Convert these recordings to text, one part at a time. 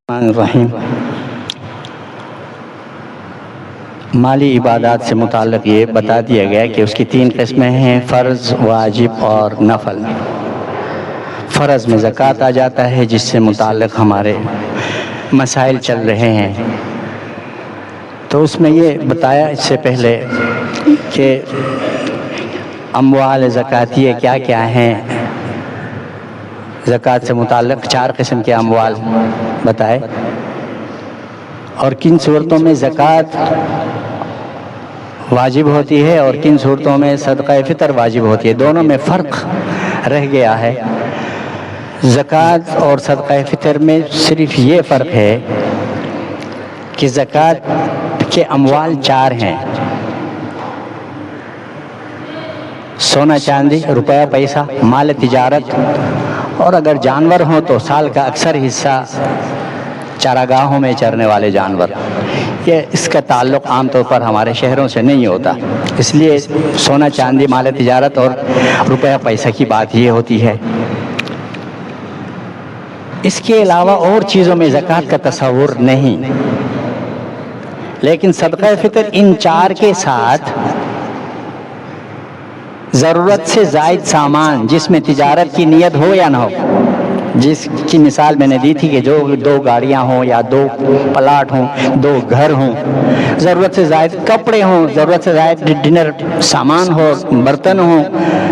الرحیم مالی عبادات سے متعلق یہ بتا دیا گیا کہ اس کی 3 قسمیں ہیں: فرض، واجب اور نفل۔ فرض میں زکوٰۃ آ جاتا ہے، جس سے متعلق ہمارے مسائل چل رہے ہیں۔ تو اس میں یہ بتایا اس سے پہلے کہ اموال زکاتیہ کیا کیا ہیں۔ زکوٰۃ سے متعلق 4 قسم کے اموال بتائے، اور کن صورتوں میں زکوٰۃ واجب ہوتی ہے اور کن صورتوں میں صدقہ فطر واجب ہوتی ہے۔ دونوں میں فرق رہ گیا ہے۔ زکوٰۃ اور صدقہ فطر میں صرف یہ فرق ہے کہ زکوٰۃ کے اموال 4 ہیں: سونا چاندی، روپیہ پیسہ، مال تجارت، اور اگر جانور ہوں تو سال کا اکثر حصہ چراگاہوں میں چرنے والے جانور۔ یہ اس کا تعلق عام طور پر ہمارے شہروں سے نہیں ہوتا، اس لیے سونا چاندی، مال تجارت اور روپیہ پیسہ کی بات یہ ہوتی ہے۔ اس کے علاوہ اور چیزوں میں زکوٰۃ کا تصور نہیں، لیکن صدقہ فطر ان 4 کے ساتھ ضرورت سے زائد سامان، جس میں تجارت کی نیت ہو یا نہ ہو، جس کی مثال میں نے دی تھی کہ جو 2 گاڑیاں ہوں یا 2 پلاٹ ہوں، 2 گھر ہوں، ضرورت سے زائد کپڑے ہوں، ضرورت سے زائد ڈنر سامان ہو، برتن ہوں،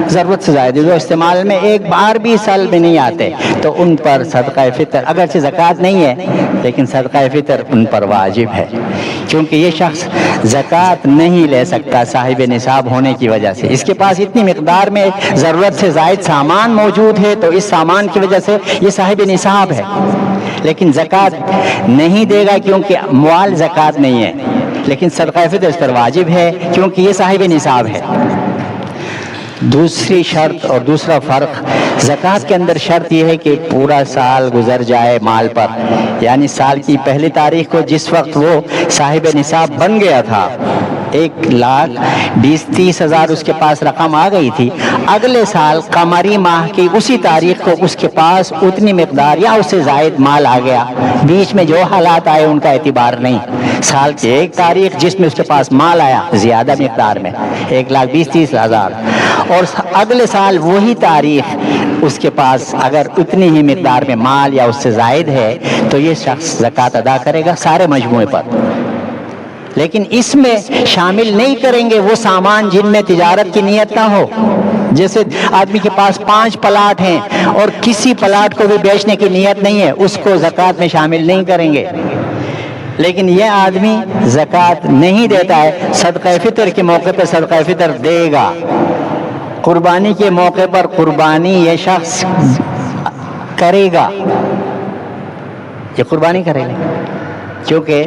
ضرورت سے زائد جو استعمال میں ایک بار بھی سال میں نہیں آتے، تو ان پر صدقہ فطر اگرچہ زکوٰۃ نہیں ہے لیکن صدقہ فطر ان پر واجب ہے، کیونکہ یہ شخص زکوٰۃ نہیں لے سکتا صاحب نصاب ہونے کی وجہ سے۔ اس کے پاس اتنی مقدار میں ضرورت سے زائد سامان موجود ہے تو اس سامان کی وجہ سے یہ صاحب نصاب ہے، لیکن زکوٰۃ نہیں دے گا کیونکہ اموال زکوٰۃ نہیں ہے، لیکن صدقہ فطر اس پر واجب ہے کیونکہ یہ صاحب نصاب ہے۔ دوسری شرط اور دوسرا فرق، زکوٰۃ کے اندر شرط یہ ہے کہ پورا سال گزر جائے مال پر، یعنی سال کی پہلی تاریخ کو جس وقت وہ صاحب نصاب بن گیا تھا، 1,20,30,000 اس کے پاس رقم آ گئی تھی، اگلے سال قمری ماہ کی اسی تاریخ کو اس کے پاس اتنی مقدار یا اس سے زائد مال آ گیا، بیچ میں جو حالات آئے ان کا اعتبار نہیں، سال کی 1 تاریخ جس میں اس کے پاس مال آیا زیادہ مقدار میں 1,20,30,000، اور اگلے سال وہی تاریخ اس کے پاس اگر اتنی ہی مقدار میں مال یا اس سے زائد ہے تو یہ شخص زکوٰۃ ادا کرے گا سارے مجموعے پر، لیکن اس میں شامل نہیں کریں گے وہ سامان جن میں تجارت کی نیت نہ ہو۔ جیسے آدمی کے پاس 5 پلاٹ ہیں اور کسی پلاٹ کو بھی بیچنے کی نیت نہیں ہے، اس کو زکوٰۃ میں شامل نہیں کریں گے، لیکن یہ آدمی زکوٰۃ نہیں دیتا ہے، صدقہ فطر کے موقع پہ صدقہ فطر دے گا، قربانی کے موقع پر قربانی یہ شخص کرے گا، یہ قربانی کرے گا کیونکہ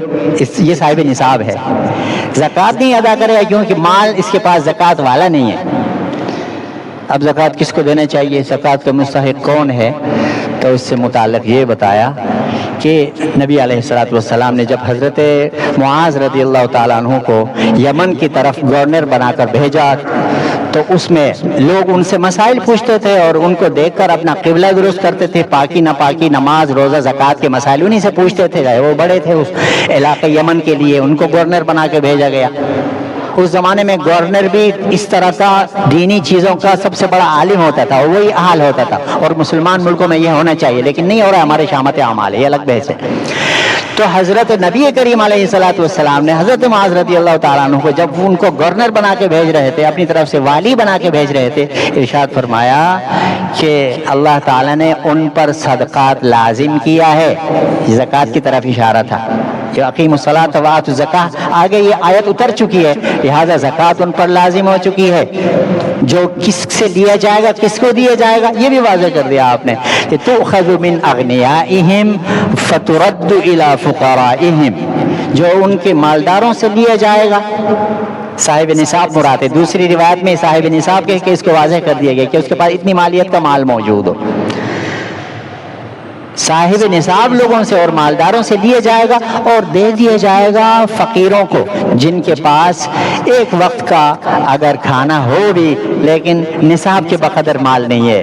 یہ صاحب نصاب ہے۔ زکوٰۃ نہیں ادا کرے گا کیونکہ مال اس کے پاس زکوٰۃ والا نہیں ہے۔ اب زکوٰۃ کس کو دینا چاہیے، زکوٰۃ کا مستحق کون ہے، تو اس سے متعلق یہ بتایا کہ نبی علیہ الصلوۃ والسلام نے جب حضرت معاذ رضی اللہ تعالیٰ عنہ کو یمن کی طرف گورنر بنا کر بھیجا تو اس میں لوگ ان سے مسائل پوچھتے تھے اور ان کو دیکھ کر اپنا قبلہ درست کرتے تھے، پاکی ناپاکی، نماز، روزہ، زکوٰۃ کے مسائل انہی سے پوچھتے تھے، وہ بڑے تھے اس علاقے یمن کے لیے، ان کو گورنر بنا کے بھیجا گیا۔ اس زمانے میں گورنر بھی اس طرح کا دینی چیزوں کا سب سے بڑا عالم ہوتا تھا، وہی حال ہوتا تھا، اور مسلمان ملکوں میں یہ ہونا چاہیے لیکن نہیں ہو رہا، ہمارے شامت اعمال ہے، یہ الگ بحث ہے۔ تو حضرت نبی کریم علیہ الصلوۃ والسلام نے حضرت معاذ رضی اللہ تعالیٰ عنہ کو جب ان کو گورنر بنا کے بھیج رہے تھے، اپنی طرف سے والی بنا کے بھیج رہے تھے، ارشاد فرمایا کہ اللہ تعالیٰ نے ان پر صدقات لازم کیا ہے، زکوٰۃ کی طرف اشارہ تھا کہ اقیم الصلاۃ وآتوا الزکاۃ، آگے یہ آیت اتر چکی ہے، لہذا زکوٰۃ ان پر لازم ہو چکی ہے، جو کس سے لیا جائے گا، کس کو دیا جائے گا، یہ بھی واضح کر دیا آپ نے کہ تؤخذ من اغنیائہم فترد الی فقرائہم، جو ان کے مالداروں سے لیا جائے گا، صاحب نصاب مراد ہے۔ دوسری روایت میں صاحب نصاب کہہ کے اس کو واضح کر دیا گیا کہ اس کے پاس اتنی مالیت کا مال موجود ہو، صاحب نصاب لوگوں سے اور مالداروں سے لیا جائے گا اور دے دیا جائے گا فقیروں کو، جن کے پاس ایک وقت کا اگر کھانا ہو بھی لیکن نصاب کے بقدر مال نہیں ہے،